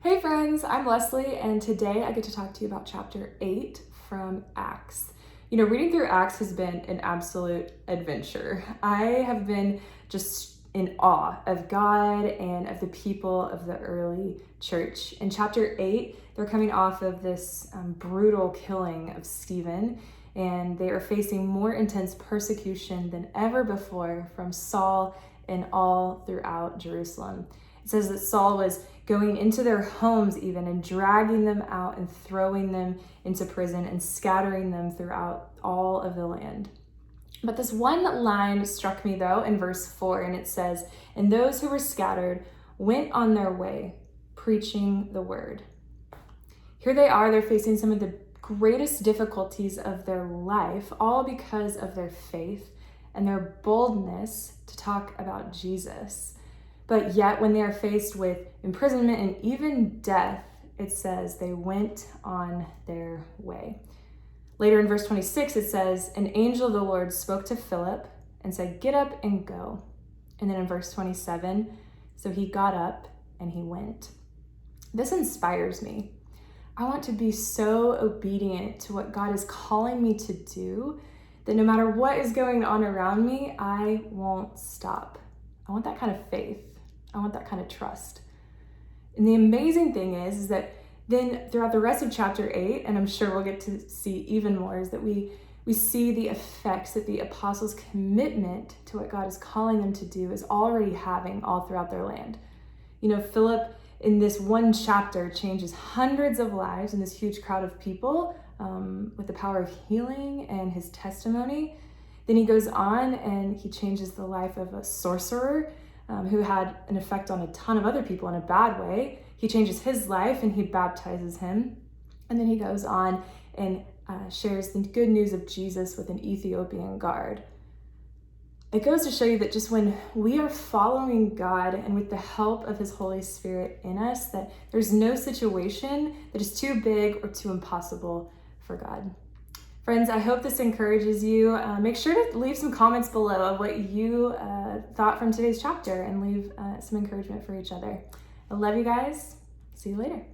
Hey friends, I'm Leslie, and today I get to talk to you about chapter 8 from Acts. Reading through Acts has been an absolute adventure. I have been just in awe of God and of the people of the early church. In chapter 8, they're coming off of this brutal killing of Stephen, and they are facing more intense persecution than ever before from Saul and all throughout Jerusalem. It says that Saul was going into their homes even and dragging them out and throwing them into prison and scattering them throughout all of the land. But this one line struck me though in verse 4, and it says, "And those who were scattered went on their way, preaching the word." Here they are, they're facing some of the greatest difficulties of their life, all because of their faith and their boldness to talk about Jesus. But yet, when they are faced with imprisonment and even death, it says they went on their way. Later in verse 26, it says, "An angel of the Lord spoke to Philip and said, 'Get up and go.'" And then in verse 27, "So he got up and he went." This inspires me. I want to be so obedient to what God is calling me to do that no matter what is going on around me, I won't stop. I want that kind of faith. I want that kind of trust. And the amazing thing is that then throughout the rest of chapter 8, and I'm sure we'll get to see even more, is that we see the effects that the apostles' commitment to what God is calling them to do is already having all throughout their land. Philip in this one chapter changes hundreds of lives in this huge crowd of people with the power of healing and his testimony. Then he goes on and he changes the life of a sorcerer who had an effect on a ton of other people in a bad way. He changes his life and he baptizes him. And then he goes on and shares the good news of Jesus with an Ethiopian guard. It goes to show you that just when we are following God and with the help of his Holy Spirit in us, that there's no situation that is too big or too impossible for God. Friends, I hope this encourages you. Make sure to leave some comments below of what you thought from today's chapter and leave some encouragement for each other. I love you guys. See you later.